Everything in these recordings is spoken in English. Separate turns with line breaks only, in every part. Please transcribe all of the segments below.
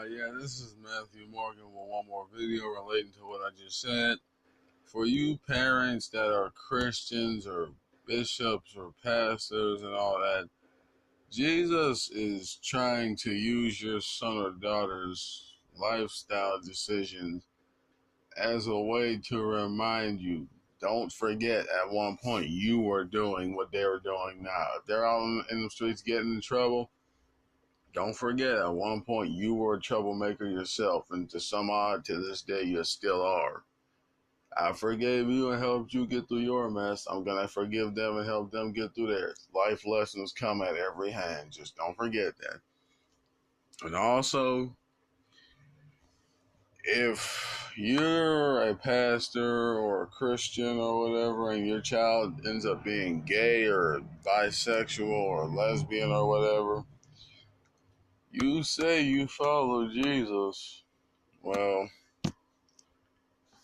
Yeah, this is Matthew Morgan with one more video relating to what I just said. For you parents that are Christians or bishops or pastors and all that, Jesus is trying to use your son or daughter's lifestyle decisions as a way to remind you. Don't forget at one point you were doing what they were doing now. If they're out in the streets getting in trouble, don't forget, at one point you were a troublemaker yourself, and to some odd, to this day, you still are. I forgave you and helped you get through your mess. I'm going to forgive them and help them get through theirs. Life lessons come at every hand. Just don't forget that. And also, if you're a pastor or a Christian or whatever, and your child ends up being gay or bisexual or lesbian or whatever, you say you follow Jesus. Well,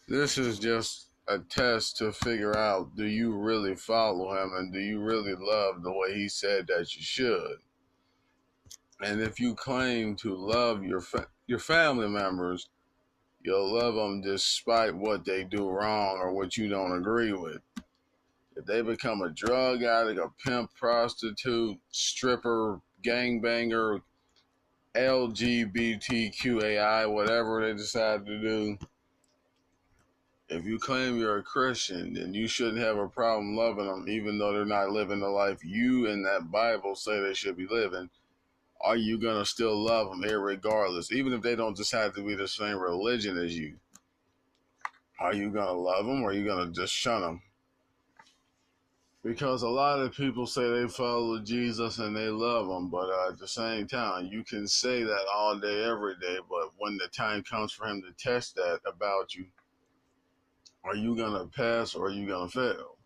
this is just a test to figure out, do you really follow him and do you really love the way he said that you should? And if you claim to love your family members, you'll love them despite what they do wrong or what you don't agree with. If they become a drug addict, a pimp, prostitute, stripper, gangbanger, LGBTQAI, whatever they decide to do, if you claim you're a Christian, then you shouldn't have a problem loving them, even though they're not living the life you in that Bible say they should be living. Are you going to still love them irregardless, even if they don't decide to be the same religion as you? Are you going to love them or are you going to just shun them? Because a lot of people say they follow Jesus and they love him, but at the same time, you can say that all day, every day, but when the time comes for him to test that about you, are you going to pass or are you going to fail?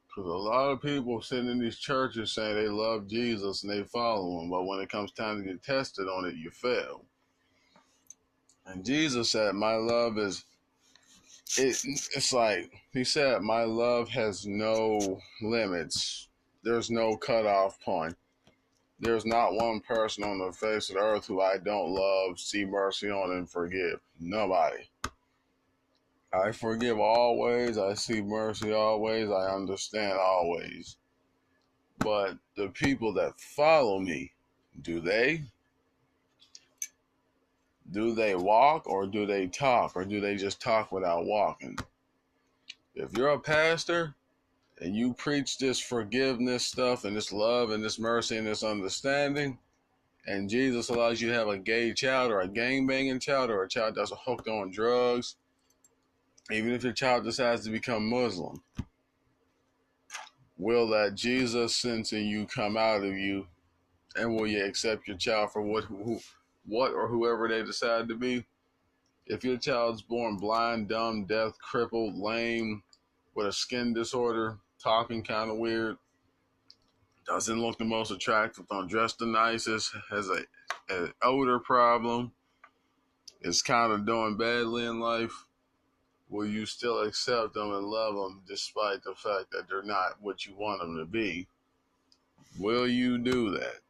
Because a lot of people sitting in these churches saying they love Jesus and they follow him, but when it comes time to get tested on it, you fail. And Jesus said, my love is, it's like, he said, my love has no limits. There's no cutoff point. There's not one person on the face of the earth who I don't love, see mercy on, and forgive. Nobody. I forgive always. I see mercy always. I understand always. But the people that follow me, do they? Do they walk or do they talk or do they just talk without walking? If you're a pastor and you preach this forgiveness stuff and this love and this mercy and this understanding, and Jesus allows you to have a gay child or a gangbanging child or a child that's hooked on drugs, even if your child decides to become Muslim, will that Jesus sense in you come out of you, and will you accept your child for what or whoever they decide to be? If your child's born blind, dumb, deaf, crippled, lame, with a skin disorder, talking kind of weird, doesn't look the most attractive, don't dress the nicest, has an odor problem, is kind of doing badly in life, will you still accept them and love them despite the fact that they're not what you want them to be? Will you do that?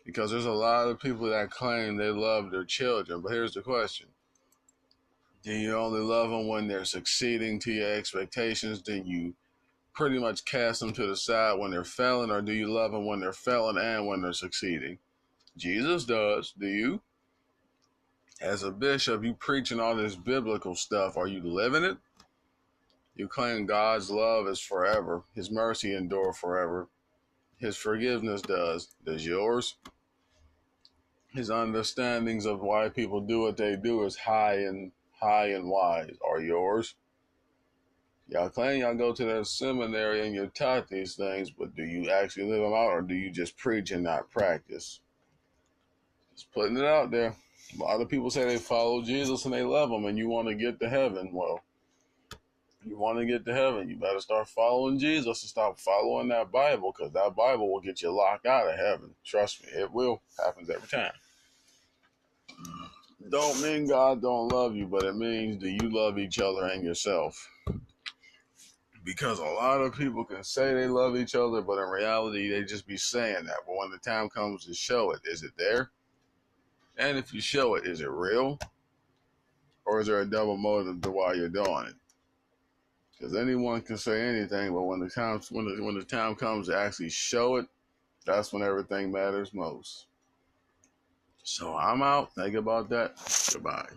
Because there's a lot of people that claim they love their children, but here's the question. Do you only love them when they're succeeding to your expectations? Then you pretty much cast them to the side when they're failing, or do you love them when they're failing and when they're succeeding? Jesus does. Do you? As a bishop, you preaching all this biblical stuff. Are you living it? You claim God's love is forever. His mercy endure forever. His forgiveness does. Does yours? His understandings of why people do what they do is high and wise. Are yours? Y'all claim y'all go to that seminary and you're taught these things, but do you actually live them out or do you just preach and not practice? Just putting it out there. A lot of people say they follow Jesus and they love him and you want to get to heaven. Well, you want to get to heaven, you better start following Jesus and stop following that Bible, because that Bible will get you locked out of heaven. Trust me, it will. Happens every time. Don't mean God don't love you, but it means do you love each other and yourself? Because a lot of people can say they love each other, but in reality, they just be saying that. But when the time comes to show it, is it there? And if you show it, is it real? Or is there a double motive to why you're doing it? Because anyone can say anything, but when the time comes to actually show it, that's when everything matters most. So I'm out. Think about that. Goodbye.